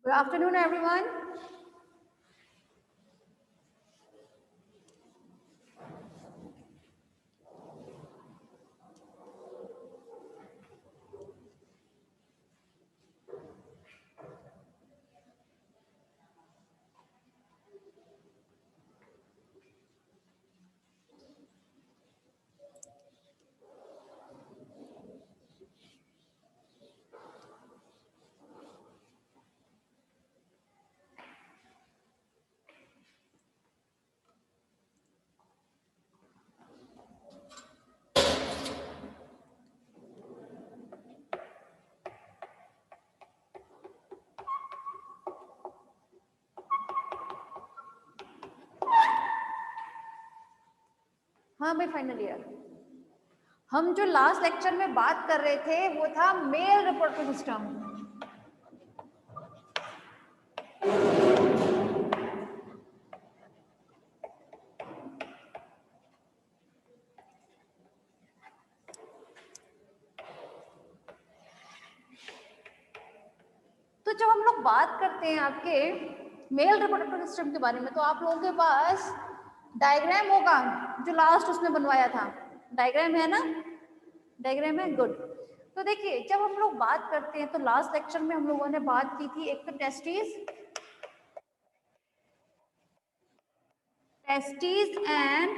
Good afternoon, everyone. हाँ भाई, final year. हम जो लास्ट लेक्चर में बात कर रहे थे वो था मेल रिपोर्टिंग सिस्टम। तो जब हम लोग बात करते हैं आपके मेल रिप्रोडक्टिव सिस्टम के बारे में, तो आप लोगों के पास डायग्राम होगा जो लास्ट उसमें बनवाया था। डायग्राम है ना? डायग्राम है, गुड। तो देखिए, जब हम लोग बात करते हैं तो लास्ट लेक्चर में हम लोगों ने बात की थी एक तो testis and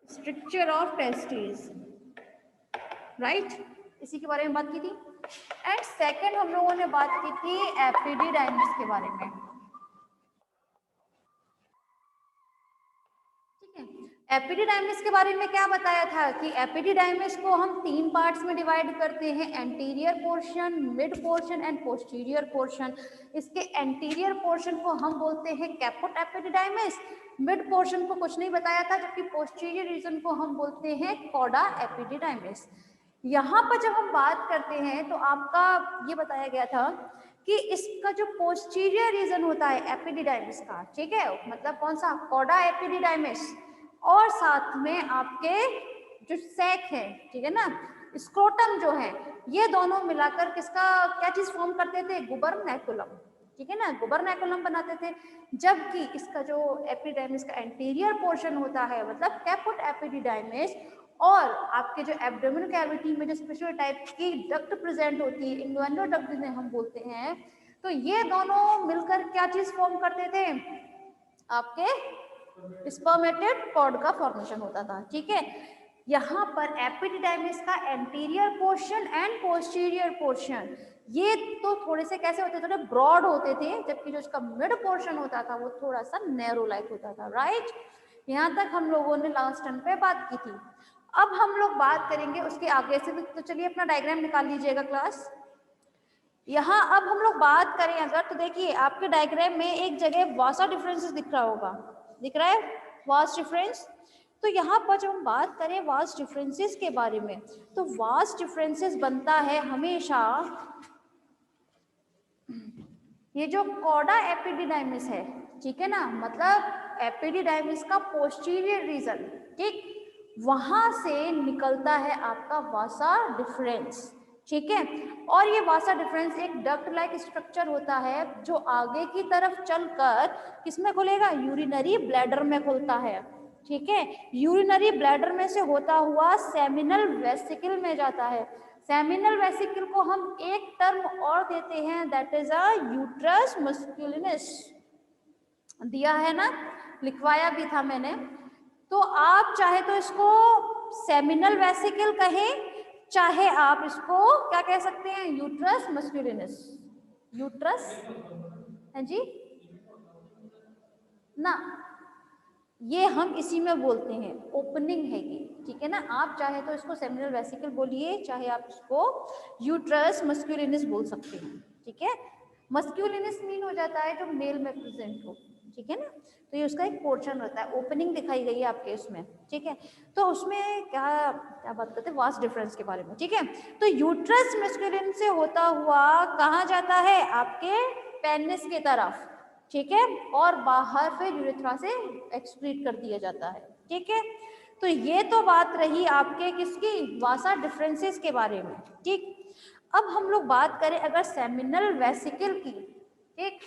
structure of testis, right? इसी के बारे में बात की थी। एंड सेकंड हम लोगों ने बात की थी एपिडिडाइमिस के बारे में, ठीक है? एपिडिडाइमिस के बारे में क्या बताया था कि एपिडिडाइमिस को हम 3 पार्ट्स में डिवाइड करते हैं, anterior portion, mid portion and posterior portion. इसके एंटीरियर पोर्शन को हम बोलते हैं कैपोट एपिडिडाइमिस, मिड पोर्शन को कुछ नहीं बताया था, जबकि पोस्टीरियर रीजन को हम बोलते हैं कॉडा एपिडिडाइमिस। यहाँ पर जब हम बात करते हैं तो आपका ये बताया गया था कि इसका जो पोस्टीरियर रीजन होता है एपिडिडाइमिस का, ठीक है, मतलब कौन सा? कॉडा एपिडिडाइमिस, और साथ में आपके जो सैक है, ठीक है ना, स्क्रोटम जो है, ये दोनों मिलाकर किसका क्या चीज फॉर्म करते थे? गुबरनैकुलम, ठीक है ना, गुबरनैकुलम बनाते थे। जबकि इसका जो एपिडिडाइमिस का एंटीरियर पोर्शन होता है, मतलब कैपोट एपिडिडाइमिस, और आपके जो एब्डोमिनल कैविटी में जो स्पेशल टाइप की डक्ट प्रेजेंट होती है, इन्वेंडो डक्ट जिन्हें हम बोलते हैं, तो ये दोनों मिलकर क्या चीज फॉर्म करते थे? आपके स्पर्मेटेड कॉर्ड का फॉर्मेशन होता था, ठीक है। यहाँ पर एपिडिडाइमिस का anterior portion and posterior portion ये तो थोड़े से कैसे होते थे? थोड़े ब्रॉड होते थे, जबकि जो इसका मिड पोर्शन होता था वो थोड़ा सा नैरो लाइक होता था, राइट? यहाँ तक हम लोगों ने लास्ट टाइम पे बात की थी। अब हम लोग बात करेंगे उसके आगे से, तो चलिए अपना डायग्राम निकाल लीजिएगा क्लास। यहाँ अब हम लोग बात करें अगर, तो देखिए आपके डायग्राम में एक जगह वासा डिफरेंसेस दिख रहा होगा, दिख रहा है वास्ट डिफरेंस। तो यहाँ पर जब हम बात करें वास्ट डिफरेंसेस के बारे में, तो वास्ट डिफरेंसेस बनता है हमेशा ये जो कॉडा एपिडिडाइमिस है, ठीक है ना, मतलब एपिडिडाइमिस का पोस्टीरियर रीजन, ठीक, वहां से निकलता है आपका वासा डिफरेंस, ठीक है। और ये वासा डिफरेंस एक डक्ट लाइक स्ट्रक्चर होता है जो आगे की तरफ चलकर किसमें खुलेगा? यूरिनरी ब्लैडर में खुलता है, ठीक है। यूरिनरी ब्लैडर में से होता हुआ सेमिनल वेसिकल में जाता है। सेमिनल वेसिकल को हम एक टर्म और देते हैं, दैट इज अ यूट्रस मस्कुलिनस। दिया है ना, लिखवाया भी था मैंने। तो आप चाहे तो इसको सेमिनल वेसिकल कहें, चाहे आप इसको क्या कह सकते हैं? यूट्रस मस्कुलिनस। यूट्रस है जी ना, ये हम इसी में बोलते हैं, ओपनिंग है ये, ठीक है ना। आप चाहे तो इसको सेमिनल वेसिकल बोलिए, चाहे आप इसको यूट्रस मस्कुलिनस बोल सकते हैं, ठीक है। मस्कुलिनस मीन हो जाता है जो मेल में प्रेजेंट हो, ठीक है ना। तो ये उसका एक पोर्शन होता है, ओपनिंग दिखाई गई है आपके उसमें, ठीक है। तो उसमें क्या क्या बात करते हैं? वास्ट डिफरेंस के बारे में, ठीक है। तो यूट्रस मस्कुलिनस से होता हुआ कहाँ जाता है? आपके पेनिस की तरफ, ठीक है, और बाहर फिर यूरेथ्रा से एक्सक्रीट कर दिया जाता है, ठीक है। तो ये तो बात रही आपके किसकी? वासा डिफरेंसेस के बारे में, ठीक। अब हम लोग बात करें अगर सेमिनल वेसिकल की, ठीक,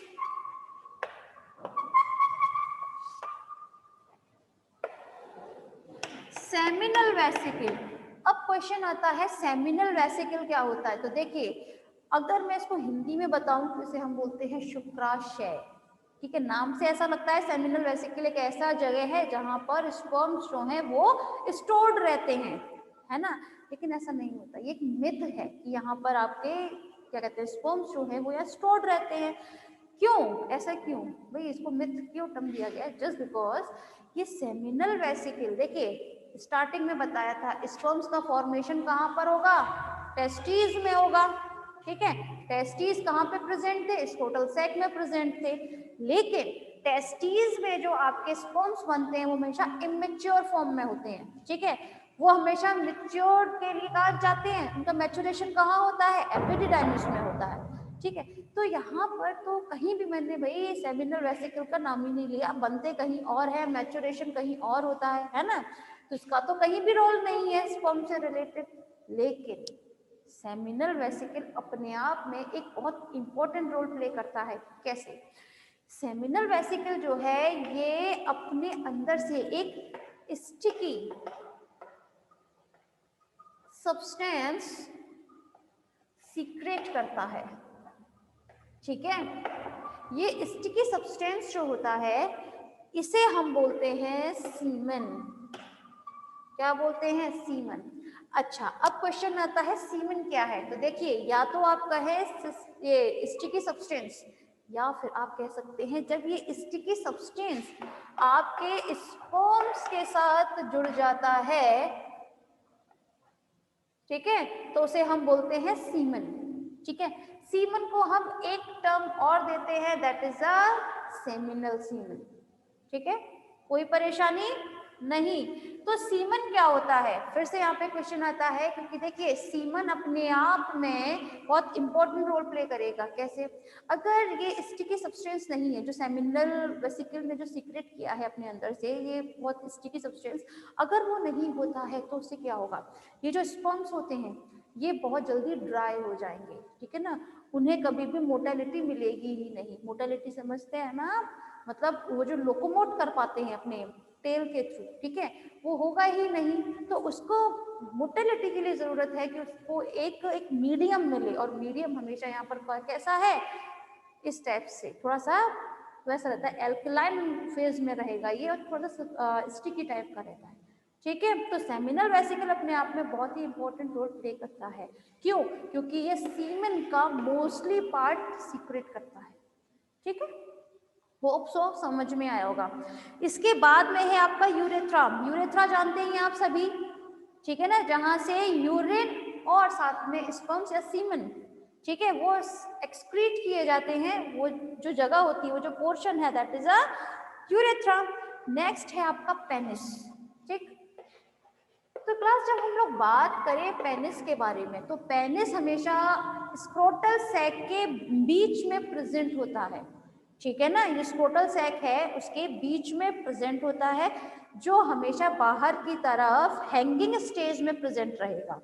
सेमिनल वेसिकल। अब क्वेश्चन आता है सेमिनल वेसिकल क्या होता है। तो देखिए, अगर मैं इसको हिंदी में बताऊं तो इसे हम बोलते हैं शुक्राशय, ठीक है। नाम से ऐसा लगता है सेमिनल वेसिकल एक ऐसा जगह है जहां पर स्पर्म्स जो हैं वो स्टोर्ड रहते हैं, है ना। लेकिन ऐसा नहीं होता, ये एक मिथ है कि यहाँ पर आपके क्या कहते हैं स्पर्म्स जो है वो यहाँ स्टोर्ड रहते हैं। क्यों, ऐसा क्यों भाई, इसको मिथ क्यों टर्म दिया गया? जस्ट बिकॉज ये सेमिनल वेसिकल, देखिए स्टार्टिंग में बताया था स्पर्म्स का फॉर्मेशन कहाँ पर होगा, टेस्टीज में होगा, ठीक है। टेस्टीज कहाँ पे प्रेजेंट थे, स्क्रोटल सैक में प्रेजेंट थे। लेकिन टेस्टीज में जो आपके स्पर्म्स बनते हैं वो हमेशा इमेच्योर फॉर्म में होते हैं, ठीक है। वो हमेशा मैच्योर के लिए कहा जाते हैं, उनका मैच्योरेशन कहाँ होता है, एपिडिडाइमिस में होता है, ठीक है। तो यहाँ पर तो कहीं भी मैंने भाई सेमिनल वेसिकल का नाम ही नहीं लिया, बनते कहीं और है, मैच्योरेशन कहीं और होता है ना। तो इसका तो कहीं भी रोल नहीं है स्पर्म से रिलेटेड। लेकिन सेमिनल वेसिकल अपने आप में एक बहुत इंपॉर्टेंट रोल प्ले करता है। कैसे? सेमिनल वेसिकल जो है ये अपने अंदर से एक स्टिकी सब्सटेंस सीक्रेट करता है, ठीक है। ये स्टिकी सब्सटेंस जो होता है इसे हम बोलते हैं सीमन। क्या बोलते हैं? सीमन। अच्छा, अब क्वेश्चन आता है सीमन क्या है। तो देखिए, या तो आप कहें ये स्टिकी सब्सटेंस, या फिर आप कह सकते हैं जब ये स्टिकी सब्सटेंस आपके स्पर्म्स के साथ जुड़ जाता है, ठीक है, तो उसे हम बोलते हैं सीमन, ठीक है। सीमन को हम एक टर्म और देते हैं, that is a seminal semen, ठीक है। कोई परेशानी नहीं। तो सीमन क्या होता है, फिर से यहाँ पे क्वेश्चन आता है, क्योंकि देखिए सीमन अपने आप में बहुत इंपॉर्टेंट रोल प्ले करेगा। कैसे? अगर ये स्टिकी सब्सटेंस नहीं है जो सेमिनल वेसिकल ने जो सीक्रेट किया है अपने अंदर से, ये बहुत स्टिकी सब्सटेंस अगर वो नहीं होता है तो उससे क्या होगा, ये जो स्पर्म्स होते हैं ये बहुत जल्दी ड्राई हो जाएंगे, ठीक है ना। उन्हें कभी भी मोटेलिटी मिलेगी ही नहीं। मोटेलिटी समझते हैं ना, मतलब वो जो लोकोमोट कर पाते हैं अपने टेल के थ्रू, ठीक है, वो होगा ही नहीं। तो उसको मोटेलिटी के लिए जरूरत है कि उसको एक मीडियम मिले, और मीडियम हमेशा यहाँ पर कैसा है, इस टाइप से थोड़ा सा वैसा रहता है, एल्कलाइन फेज में रहेगा ये, और थोड़ा सा स्टिकी टाइप का रहता है, ठीक है। तो सेमिनल वेसिकल अपने आप में बहुत ही इंपॉर्टेंट रोल प्ले करता है। क्यों? क्योंकि ये सीमेन का मोस्टली पार्ट सीक्रेट करता है, ठीक है। होप सो समझ में आया होगा। इसके बाद में है आपका यूरेथ्रा। यूरेथ्रा जानते हैं आप सभी, ठीक है ना, जहां से यूरिन और साथ में स्पर्म्स या सीमन, ठीक है, वो एक्सक्रीट किए जाते हैं। वो जो जगह होती है, वो जो पोर्शन है, that is a urethra. Next है आपका पेनिस, ठीक। तो क्लास जब हम लोग बात करें पेनिस के बारे में, तो पेनिस हमेशा स्क्रोटल सैक के बीच में प्रेजेंट होता है, ठीक है ना। ये स्क्रोटल सैक है उसके बीच में प्रेजेंट होता है, जो हमेशा बाहर की तरफ हैंगिंग स्टेज में प्रेजेंट रहेगा,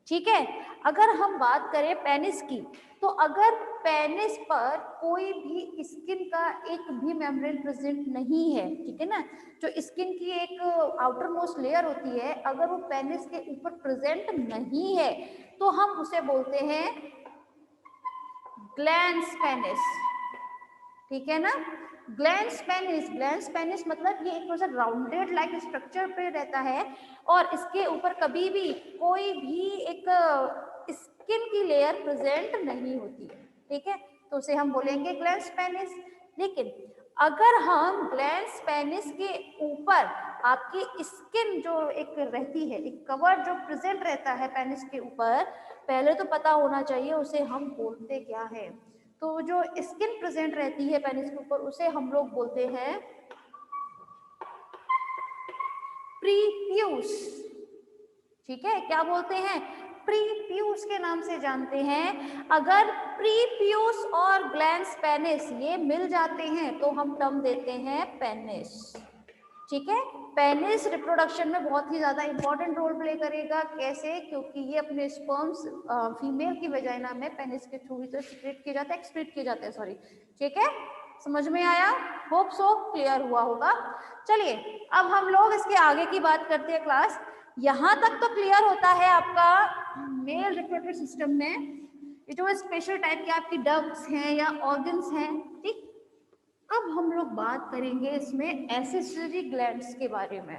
ठीक है। अगर हम बात करें पेनिस की, तो अगर पेनिस पर कोई भी स्किन का एक भी मेम्ब्रेन प्रेजेंट नहीं है, ठीक है ना, जो स्किन की एक आउटर मोस्ट लेयर होती है, अगर वो पेनिस के ऊपर प्रेजेंट नहीं है तो हम उसे बोलते हैं ग्लैंस पेनिस, ठीक है ना। ग्लैंस पेनिस, ग्लैंस पेनिस मतलब ये एक राउंडेड लाइक स्ट्रक्चर पे रहता है, और इसके ऊपर कभी भी कोई भी एक स्किन की लेयर प्रेजेंट नहीं होती है, ठीक है। तो उसे हम बोलेंगे ग्लैंस पेनिस। लेकिन अगर हम ग्लैंस पेनिस के ऊपर आपकी स्किन जो एक रहती है, एक कवर जो प्रेजेंट रहता है पेनिस के ऊपर, पहले तो पता होना चाहिए उसे हम बोलते क्या है। तो जो स्किन प्रेजेंट रहती है पेनिस के ऊपर, उसे हम लोग बोलते हैं प्रीप्यूस, ठीक है। क्या बोलते हैं? प्रीप्यूस के नाम से जानते हैं। अगर प्रीप्यूस और ग्लैंस पेनिस ये मिल जाते हैं तो हम टर्म देते हैं पेनिस, ठीक है। पेनिस रिप्रोडक्शन में बहुत ही ज्यादा इंपॉर्टेंट रोल प्ले करेगा। कैसे? क्योंकि ये अपने स्पर्म्स फीमेल की वेजाइना में पेनिस के थ्रू ही तो सीक्रेट किए जाते हैं, एक्सक्रीट किए जाते हैं, सॉरी। ठीक है, समझ में आया? होप सो क्लियर हुआ होगा। चलिए अब हम लोग इसके आगे की बात करते हैं क्लास। यहाँ तक तो क्लियर होता है आपका मेल रिप्रोडक्टिव सिस्टम में ये जो स्पेशल टाइप के आपकी डक्ट्स हैं या ऑर्गन्स हैं, ठीक। अब हम लोग बात करेंगे इसमें एक्सेसरी ग्लैंड्स के बारे में।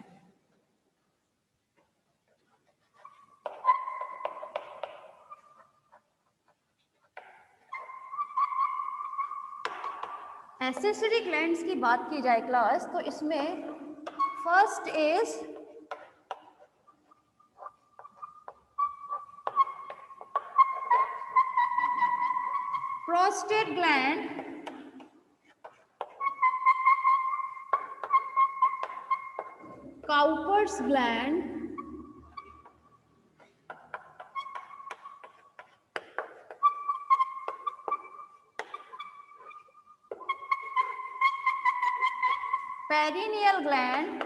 एक्सेसरी ग्लैंड्स की बात की जाए क्लास, तो इसमें first is prostate gland, Cowper's gland, perineal gland,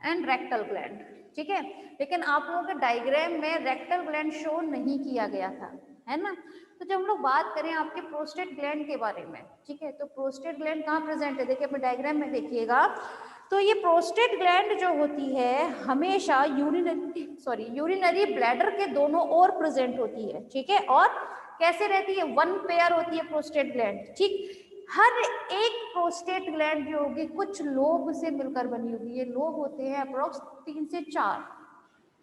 and rectal gland. ठीक है, लेकिन आप लोगों के डायग्राम में रेक्टल ग्लैंड शो नहीं किया गया था, है ना। तो जब हम लोग बात करें आपके प्रोस्टेट ग्लैंड के बारे में, ठीक है, तो प्रोस्टेट ग्लैंड कहाँ प्रेजेंट है? देखिए अपने डायग्राम में देखिएगा, तो ये प्रोस्टेट ग्लैंड जो होती है हमेशा यूरिनरी ब्लैडर के दोनों ओर प्रेजेंट होती है। ठीक है, और कैसे रहती है? वन पेयर होती है प्रोस्टेट ग्लैंड। ठीक, हर एक प्रोस्टेट ग्लैंड जो होगी कुछ लोब से मिलकर बनी होगी। ये लोब होते हैं अप्रोक्स 3 से 4।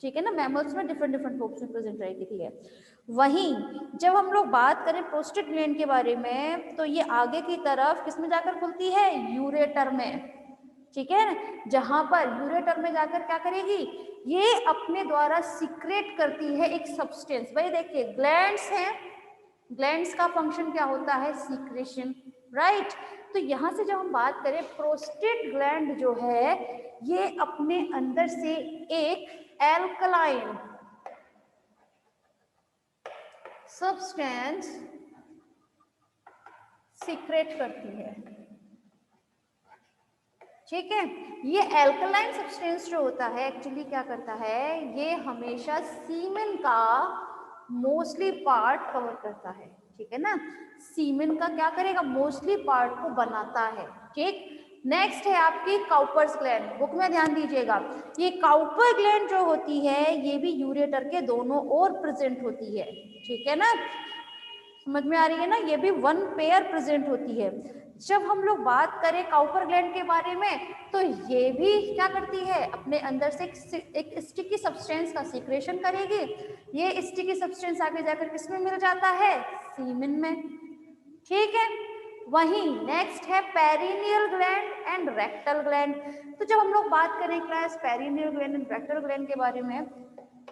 ठीक है ना, मैमल्स में डिफरेंट लोब्स में प्रेजेंट रहेगी। ठीक है, वहीं जब हम लोग बात करें प्रोस्टेट ग्लैंड के बारे में, तो ये आगे की तरफ किसमें जाकर खुलती है? यूरेटर में। ठीक है, जहां पर यूरेटर में जाकर क्या करेगी? ये अपने द्वारा सीक्रेट करती है एक सब्सटेंस। भाई देखिए ग्लैंड्स हैं, ग्लैंड्स का फंक्शन क्या होता है? Secretion, right. तो यहां से जब हम बात करें प्रोस्टेट ग्लैंड जो है ये अपने अंदर से एक एल्कलाइन सब्सटेंस सीक्रेट करती है। ठीक है, ये एल्कलाइन सब्सटेंस जो होता है एक्चुअली क्या करता है? ये हमेशा सीमेन का मोस्टली पार्ट कवर करता है। ठीक है ना, सीमेन का क्या करेगा? मोस्टली पार्ट को बनाता है। ठीक, नेक्स्ट है आपकी काउपर्स ग्लैंड। बुक में ध्यान दीजिएगा, ये काउपर ग्लैंड जो होती है ये भी यूरेटर के दोनों ओर प्रेजेंट होती है। ठीक है ना, समझ में आ रही है ना, ये भी वन पेयर प्रेजेंट होती है। जब हम लोग बात करें काउपर ग्लैंड के बारे में, तो ये भी क्या करती है? अपने अंदर से एक स्टिकी सब्सटेंस का सीक्रेशन करेगी। ये स्टिकी सब्सटेंस आगे जाकर किसमें मिल जाता है? सीमेन में। ठीक है, वहीं नेक्स्ट है perineal gland and rectal gland. तो जब हम लोग बात करें class perineal gland and rectal gland के बारे में,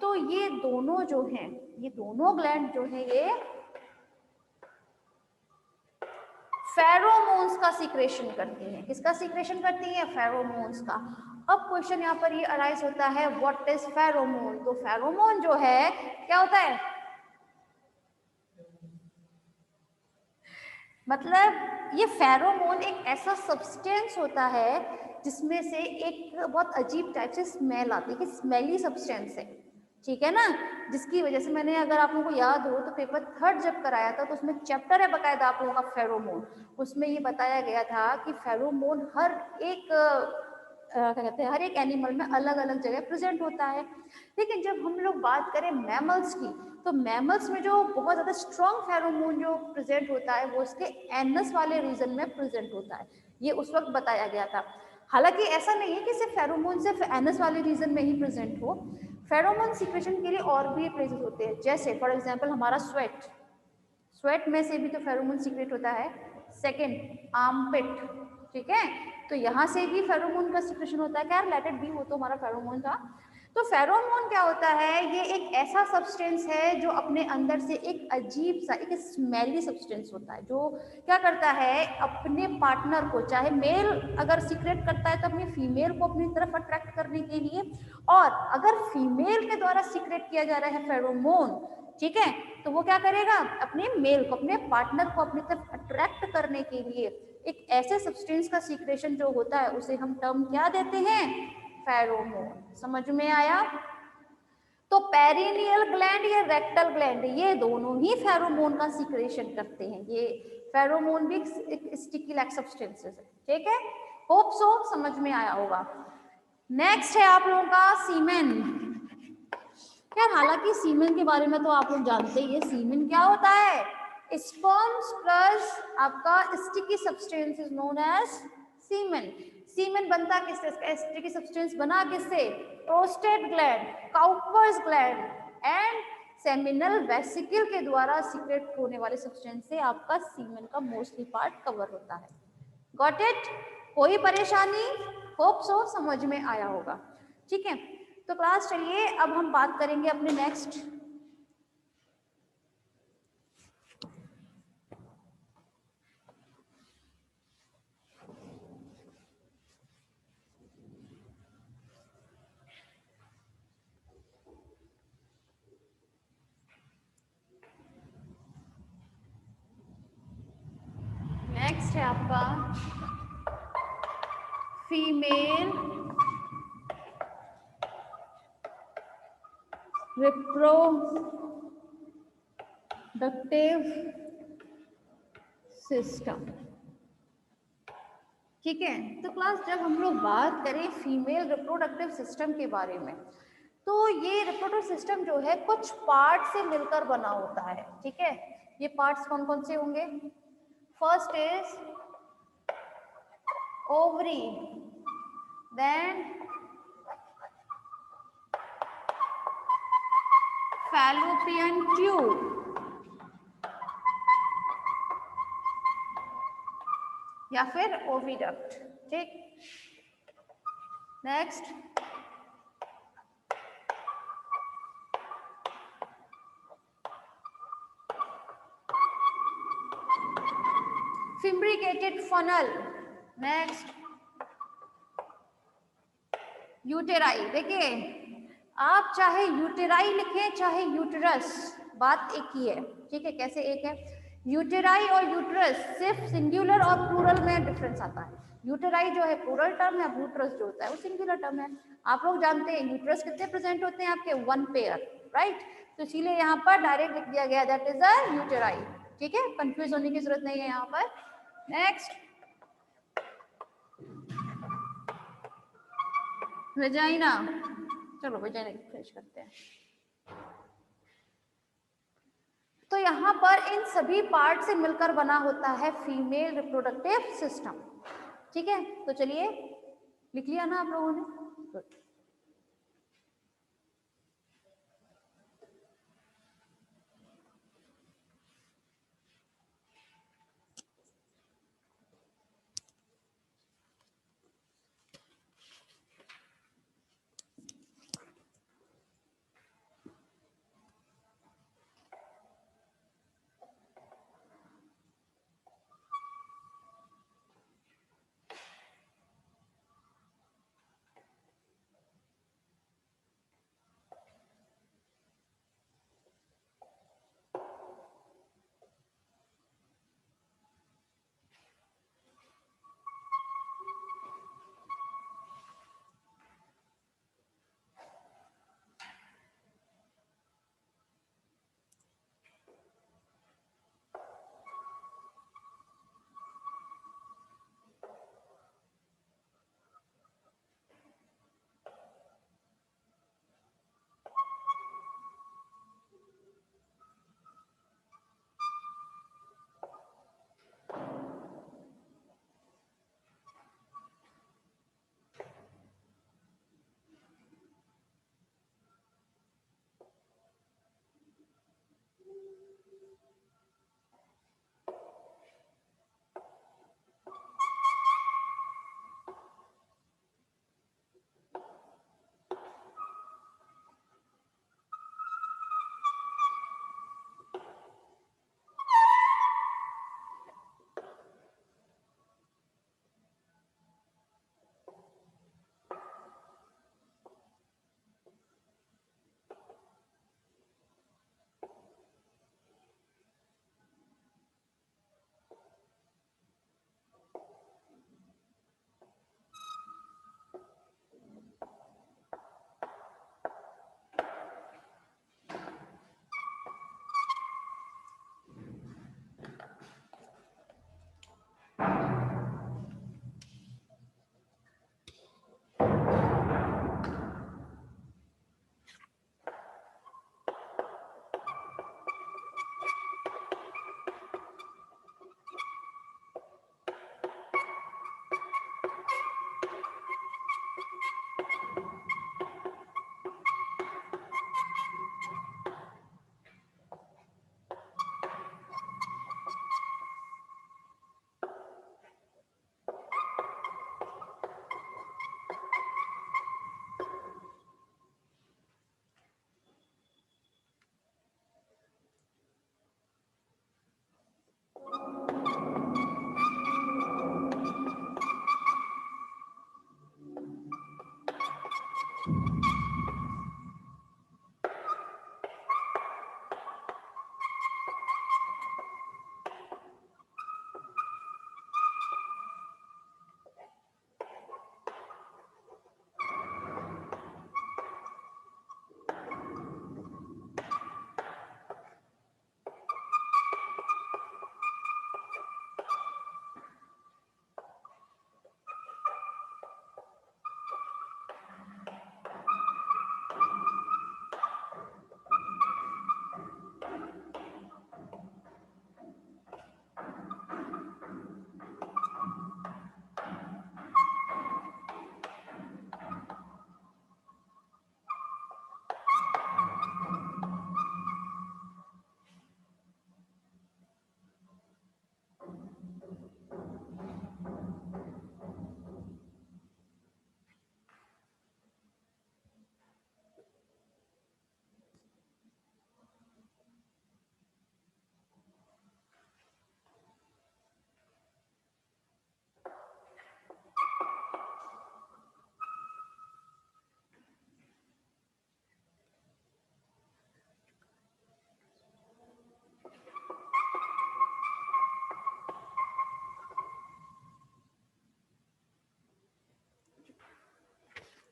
तो ये दोनों जो हैं, ये दोनों ग्लैंड जो है ये फेरोमोन्स का सीक्रेशन करती हैं। किसका सीक्रेशन करती है? फेरोमोन्स का। अब क्वेश्चन यहाँ पर ये अराइज होता है, व्हाट इज फेरोमोन? तो फेरोमोन जो है क्या होता है? मतलब ये फेरोमोन एक ऐसा सब्सटेंस होता है जिसमें से एक बहुत अजीब टाइप से स्मेल आती है, स्मेली सब्सटेंस है। ठीक है ना, जिसकी वजह से मैंने, अगर आप लोगों को याद हो तो पेपर 3 जब कराया था तो उसमें चैप्टर है बकायदा आप लोगों का फेरोमोन। उसमें ये बताया गया था कि फेरोमोन हर एक क्या कहते हैं, हर एक एनिमल में अलग अलग जगह प्रेजेंट होता है। लेकिन जब हम लोग बात करें मैमल्स की, तो मैमल्स में जो बहुत ज़्यादा स्ट्रॉन्ग फेरोमोन जो प्रेजेंट होता है वो उसके एनस वाले रीजन में प्रेजेंट होता है। ये उस वक्त बताया गया था। हालांकि ऐसा नहीं है कि सिर्फ फेरोमोन सिर्फ एनस वाले रीजन में ही प्रेजेंट हो। फेरोमोन सीक्रेशन के लिए और भी प्लेसेस होते हैं, जैसे फॉर एग्जांपल हमारा स्वेट, स्वेट में से भी तो फेरोमोन सीक्रेट होता है। सेकंड आर्मपिट, ठीक है, तो यहाँ से भी फेरोमोन का सीक्रेशन होता है। क्या रिलेटेड भी हो तो हमारा फेरोमोन था। तो फेरोमोन क्या होता है? ये एक ऐसा सब्सटेंस है जो अपने अंदर से एक अजीब सा एक स्मेली सब्सटेंस होता है, जो क्या करता है अपने पार्टनर को, चाहे मेल अगर सीक्रेट करता है तो अपनी फीमेल को अपनी तरफ अट्रैक्ट करने के लिए, और अगर फीमेल के द्वारा सीक्रेट किया जा रहा है फेरोमोन ठीक है, तो वो क्या करेगा, अपने मेल को, अपने पार्टनर को अपनी तरफ अट्रैक्ट करने के लिए एक ऐसे सब्सटेंस का सीक्रेशन जो होता है उसे हम टर्म क्या देते हैं, फेरोमोन। समझ में आया? तो पेरिनियल ग्लैंड या रेक्टल ग्लैंड ये दोनों ही फेरोमोन का सीक्रेशन करते हैं। ये फेरोमोन भी एक स्टिकी लाइक सब्सटेंसेस है, ठीक है। होप सो समझ में आया होगा। नेक्स्ट है आप लोगों का सीमेन। यार हालांकि सीमेन के बारे में तो आप लोग जानते ही है, सीमेन क्या होता है, स्पर्म्स प्लस आपका sticky substance is known as semen. Semen बनता किससे, स्टिकी सब्सटेंस बना किससे, prostate gland, Cowper's gland and seminal vesicle के द्वारा सीक्रेट होने वाले सब्सटेंस से आपका सीमेन का मोस्टली पार्ट कवर होता है। Got it? कोई परेशानी? होप सो समझ में आया होगा, ठीक है। तो क्लास चलिए अब हम बात करेंगे अपने नेक्स्ट है आपका फीमेल रिप्रोडक्टिव सिस्टम, ठीक है। तो क्लास जब हम लोग बात करें फीमेल रिप्रोडक्टिव सिस्टम के बारे में, तो ये रिप्रोडक्टिव सिस्टम जो है कुछ पार्ट से मिलकर बना होता है, ठीक है। ये पार्ट्स कौन कौन से होंगे? First is ovary, then fallopian tube, या फिर ओविडक्ट, ठीक। Next fimbriated funnel, next uteri. देखिए आप चाहे यूटेराई लिखें चाहे यूटरस, बात एक ही है, ठीक है। कैसे एक है? यूटेराई और यूटरस सिर्फ सिंगुलर और प्लूरल में डिफरेंस आता है। यूटेराई जो है प्लूरल टर्म है, यूटरस जो होता है वो सिंगुलर टर्म है। आप लोग जानते हैं यूटरस कितने प्रेजेंट होते हैं आपके, 1 पेयर, राइट। तो इसीलिए यहाँ पर डायरेक्ट लिख दिया गया दैट इज अ यूटेराई, ठीक है। कंफ्यूज होने की जरूरत नहीं है यहाँ पर। नेक्स्ट वेजाइना, चलो वेजाइना फिनिश करते हैं। तो यहाँ पर इन सभी पार्ट से मिलकर बना होता है फीमेल रिप्रोडक्टिव सिस्टम, ठीक है। तो चलिए लिख लिया ना आप लोगों ने? Good.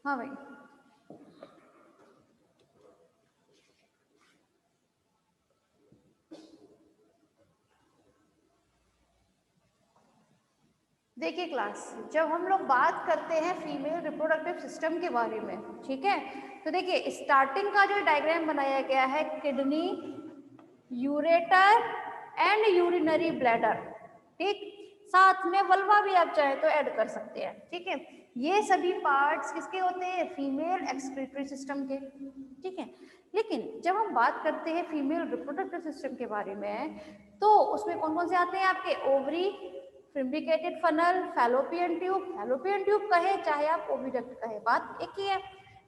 हाँ भाई, देखिए क्लास, जब हम लोग बात करते हैं फीमेल रिप्रोडक्टिव सिस्टम के बारे में, ठीक है, तो देखिए स्टार्टिंग का जो डायग्राम बनाया गया है, kidney, ureter and urinary bladder, ठीक, साथ में वल्वा भी आप चाहे तो ऐड कर सकते हैं, ठीक है। ये सभी पार्ट्स किसके होते हैं? फीमेल एक्सक्रीटरी सिस्टम के, ठीक है। लेकिन जब हम बात करते हैं फीमेल रिप्रोडक्टिव सिस्टम के बारे में, तो उसमें कौन कौन से आते हैं आपके? ओवरी, फिम्ब्रिकेटेड फनल, फैलोपियन ट्यूब कहे चाहे आप ओविडक्ट कहे, बात एक ही है।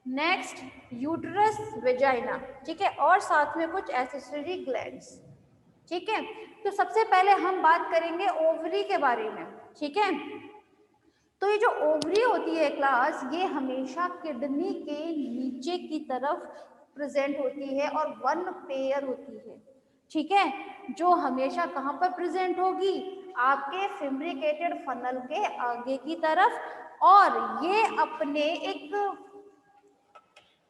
नेक्स्ट यूट्रस, वेजाइना, ठीक है, और साथ में कुछ एक्सेसरी ग्लैंड्स, ठीक है। तो सबसे पहले हम बात करेंगे ओवरी के बारे में, ठीक है। तो ये जो ओवरी होती है क्लास, ये हमेशा किडनी के नीचे की तरफ प्रेजेंट होती है और वन पेयर होती है, ठीक है, जो हमेशा कहाँ पर प्रेजेंट होगी? आपके फिम्ब्रिकेटेड फनल के आगे की तरफ, और ये अपने एक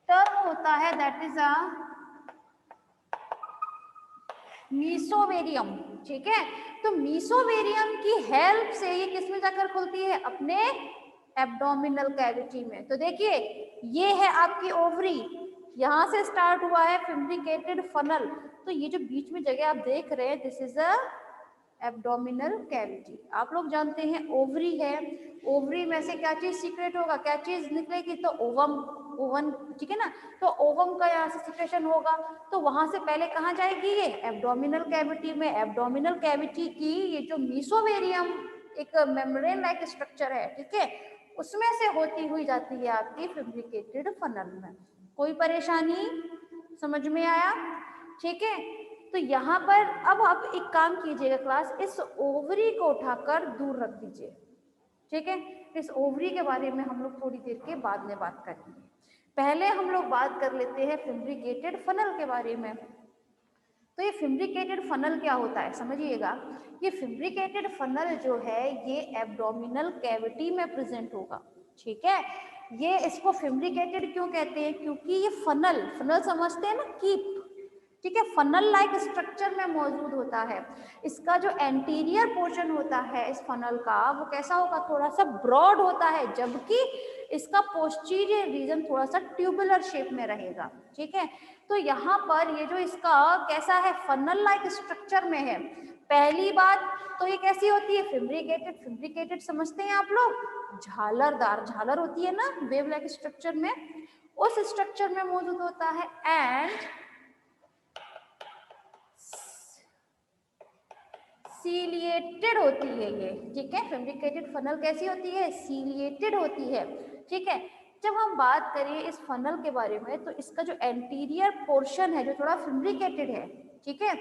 टर्म होता है दैट इज अ मीसोवेरियम, ठीक है। तो मीसोवेरियम की हेल्प से ये किस में जाकर खुलती है? अपने एब्डोमिनल कैविटी में। तो देखिए ये है आपकी ओवरी, यहाँ से स्टार्ट हुआ है फिम्ब्रिकेटेड फनल, तो ये जो बीच में जगह आप देख रहे हैं, this is a abdominal cavity. आप लोग जानते हैं ओवरी है, ओवरी में से क्या चीज सीक्रेट होगा, क्या चीज निकलेगी? तो ओवम, ओवन, ठीक है ना। तो ओवम का यहाँ से सिक्रेशन होगा, तो वहां से पहले कहाँ जाएगी? ये एब्डोमिनल कैविटी में। एब्डोमिनल कैविटी की ये जो मीसोवेरियम एक मेम्ब्रेन लाइक स्ट्रक्चर है, ठीक है, उसमें से होती हुई जाती है आपकी फिब्रिकेटेड फनल में। कोई परेशानी समझ में आया? ठीक है। तो यहाँ पर अब आप एक काम कीजिएगा क्लास, इस ओवरी को उठाकर दूर रख दीजिए, ठीक है। इस ओवरी के बारे में हम लोग थोड़ी देर के बाद में बात करेंगे। पहले हम लोग बात कर लेते हैं फिम्ब्रिकेटेड फनल के बारे में। तो ये फिम्ब्रिकेटेड फनल क्या होता है समझिएगा। ये फिम्ब्रिकेटेड फनल जो है ये एब्डोमिनल कैविटी में प्रेजेंट होगा, ठीक है। ये इसको फिम्ब्रिकेटेड क्यों कहते हैं? क्योंकि ये फनल, फनल समझते हैं ना, कीप, ठीक है, फनल लाइक स्ट्रक्चर में मौजूद होता है। इसका जो एंटीरियर पोर्शन होता है इस फनल का, वो कैसा होगा? थोड़ा सा ब्रॉड होता है, जबकि इसका पोस्टीरियर रीजन थोड़ा सा ट्यूबुलर शेप में रहेगा, ठीक है। तो यहाँ पर ये जो इसका कैसा है? फनल लाइक स्ट्रक्चर में है। पहली बात तो ये कैसी होती है? फिम्ब्रिकेटेड। फिम्ब्रिकेटेड समझते हैं आप लोग? झालरदार, झालर होती है ना वेव लाइक स्ट्रक्चर में, उस स्ट्रक्चर में मौजूद होता है। एंड सीलिएटेड होती है ये, ठीक है। फिम्ब्रिकेटेड फनल कैसी होती है? सीलिएटेड होती है, ठीक है। जब हम बात करें इस फनल के बारे में, तो इसका जो एंटीरियर पोर्शन है जो थोड़ा फिम्ब्रिकेटेड है, ठीक है,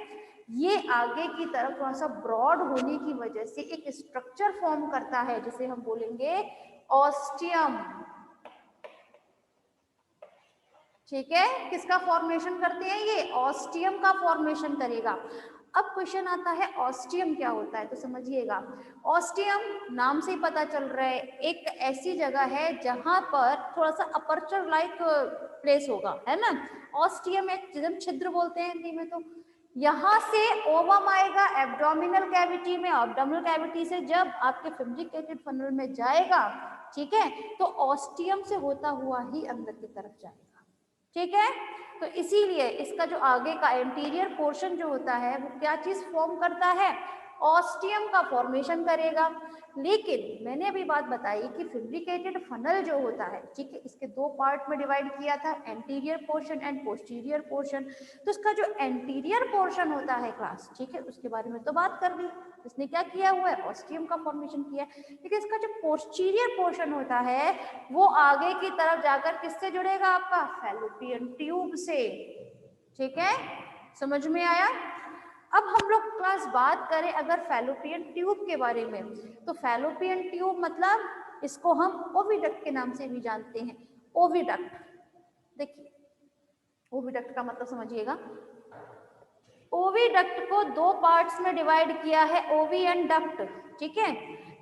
ये आगे की तरफ थोड़ा सा ब्रॉड होने की वजह से एक स्ट्रक्चर फॉर्म करता है जिसे हम बोलेंगे ऑस्टियम, ठीक है। किसका फॉर्मेशन करते हैं? ये ऑस्टियम का फॉर्मेशन करेगा। अब क्वेश्चन आता है ऑस्टियम क्या होता है, तो समझिएगा। ऑस्टियम नाम से ही पता चल रहा है, एक ऐसी जगह है जहां पर थोड़ा सा अपर्चर लाइक प्लेस होगा, है ना। ऑस्टियम एक जिसम छिद्र बोलते हैं हिंदी में। तो यहाँ से ओवम आएगा एब्डोमिनल कैविटी में, एब्डोमिनल कैविटी से जब आपके फिम्ब्रिकेटेड फनल में जाएगा, ठीक है, तो ऑस्टियम से होता हुआ ही अंदर की तरफ जाएगा, ठीक है। तो इसीलिए इसका जो आगे का एंटीरियर पोर्शन जो होता है वो क्या चीज फॉर्म करता है? ऑस्टियम का फॉर्मेशन करेगा। लेकिन मैंने अभी बात बताई कि फिब्रिकेटेड फनल जो होता है, ठीक है, इसके दो पार्ट में डिवाइड किया था, anterior portion and posterior portion. तो इसका जो एंटीरियर पोर्शन होता है क्लास, ठीक है, उसके बारे में तो बात कर दी, इसने क्या किया हुआ है? ऑस्टियम का फॉर्मेशन किया है। लेकिन इसका जो पोस्टीरियर पोर्शन होता है वो आगे की तरफ जाकर किससे जुड़ेगा? आपका फैलोपियन ट्यूब से, ठीक है। समझ में आया? अब हम लोग क्लास बात करें अगर फैलोपियन ट्यूब के बारे में, तो फैलोपियन ट्यूब मतलब इसको हम ओविडक्ट के नाम से भी जानते हैं। ओविडक्ट, देखिए ओविडक्ट का मतलब समझिएगा। ओविडक्ट को दो पार्ट्स में डिवाइड किया है, ओवी एंड डक्ट, ठीक है।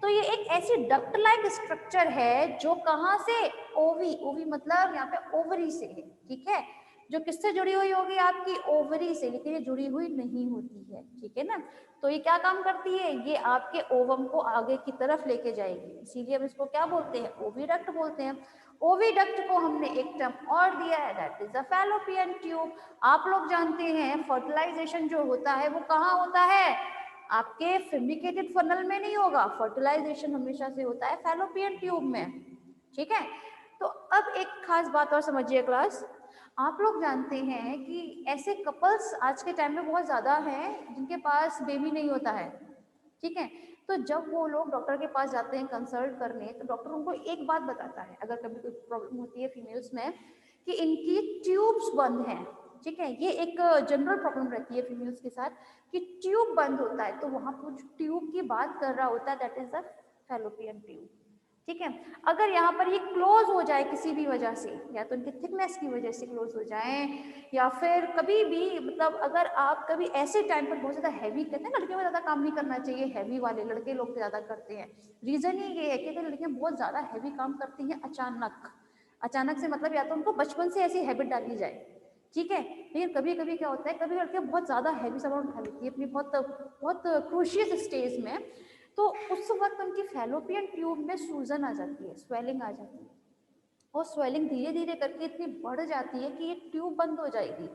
तो ये एक ऐसी डक्ट लाइक स्ट्रक्चर है जो कहाँ से, ओवी, ओवी मतलब यहाँ पे ओवरी से है, ठीक है, जो किससे जुड़ी हुई होगी, आपकी ओवरी से, लेकिन ये जुड़ी हुई नहीं होती है, ठीक है ना। तो ये क्या काम करती है, ये आपके ओवम को आगे की तरफ लेके जाएगी, इसीलिए हम इसको क्या बोलते हैं, ओविडक्ट बोलते हैं। ओविडक्ट को हमने एक टर्म और दिया है, that is the fallopian tube. आप लोग जानते हैं फर्टिलाइजेशन जो होता है वो कहाँ होता है, आपके फेब्रिकेटेड फनल में नहीं होगा, फर्टिलाइजेशन हमेशा से होता है फैलोपियन ट्यूब में, ठीक है। तो अब एक खास बात और समझिए क्लास, आप लोग जानते हैं कि ऐसे कपल्स आज के टाइम में बहुत ज्यादा हैं जिनके पास बेबी नहीं होता है, ठीक है। तो जब वो लोग डॉक्टर के पास जाते हैं कंसल्ट करने, तो डॉक्टर उनको एक बात बताता है, अगर कभी कोई प्रॉब्लम होती है फीमेल्स में कि इनकी ट्यूब्स बंद हैं, ठीक है, ये एक जनरल प्रॉब्लम रहती है फीमेल्स के साथ कि ट्यूब बंद होता है, तो वहां पर जो ट्यूब की बात कर रहा होता है that is the fallopian tube, ठीक है। अगर यहाँ पर ये क्लोज हो जाए किसी भी वजह से, या तो इनकी थिकनेस की वजह से क्लोज हो जाए, या फिर कभी भी मतलब अगर आप कभी ऐसे टाइम पर बहुत ज्यादा हैवी, कहते हैं लड़कियों को ज्यादा काम नहीं करना चाहिए, हैवी वाले लड़के लोग ज्यादा करते हैं, रीजन ही ये है कि अगर लड़कियां बहुत ज्यादा हैवी काम करती हैं अचानक, अचानक से मतलब या तो उनको बचपन से ऐसी हैबिट डाली जाए, ठीक है, लेकिन कभी कभी क्या होता है, कभी लड़कियां बहुत ज्यादा हैवी सामान उठा लेती है अपनी बहुत बहुत क्रूशियस स्टेज में, तो उस वक्त उनकी फैलोपियन ट्यूब में सूजन आ जाती है, स्वेलिंग आ जाती है, और स्वेलिंग धीरे धीरे करके इतनी बढ़ जाती है कि ये ट्यूब बंद हो जाएगी,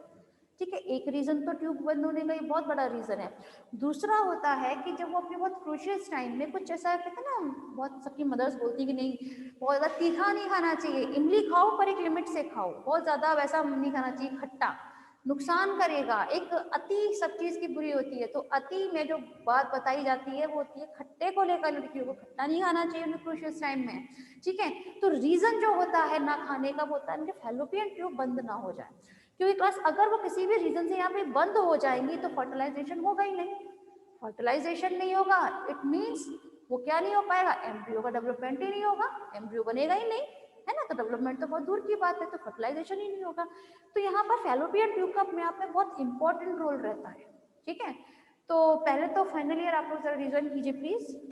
ठीक है। एक रीजन तो ट्यूब बंद होने का ये बहुत बड़ा रीजन है। दूसरा होता है कि जब वो अपने बहुत क्रूशियस टाइम में कुछ ऐसा कहते हैं ना, बहुत सबकी मदर्स बोलती है कि नहीं बहुत ज्यादा तीखा नहीं खाना चाहिए, इमली खाओ पर एक लिमिट से खाओ, बहुत ज्यादा वैसा नहीं खाना चाहिए, खट्टा नुकसान करेगा, एक अति सब चीज की बुरी होती है, तो अति में जो बात बताई जाती है वो होती है खट्टे को लेकर, लड़कियों को खट्टा नहीं खाना चाहिए उन्हें क्रूशियस टाइम में, ठीक है। तो रीजन जो होता है ना खाने का वो होता है फैलोपियन ट्यूब बंद ना हो जाए, क्योंकि क्लास अगर वो किसी भी रीजन से यहाँ पे बंद हो जाएंगी तो फर्टिलाइजेशन होगा ही नहीं, फर्टिलाइजेशन नहीं होगा इट मीन्स वो क्या नहीं हो पाएगा, एम्ब्रियो का डेवलपमेंट ही नहीं होगा, एम्ब्रियो बनेगा ही नहीं, है ना, तो डेवलपमेंट तो बहुत दूर की बात है, तो फर्टिलाइजेशन ही नहीं होगा। तो यहाँ पर फैलोपियन ट्यूब का अपने आप में बहुत इंपॉर्टेंट रोल रहता है, ठीक है। तो पहले तो फाइनल ईयर आप लोग जरा रिविजन कीजिए प्लीज।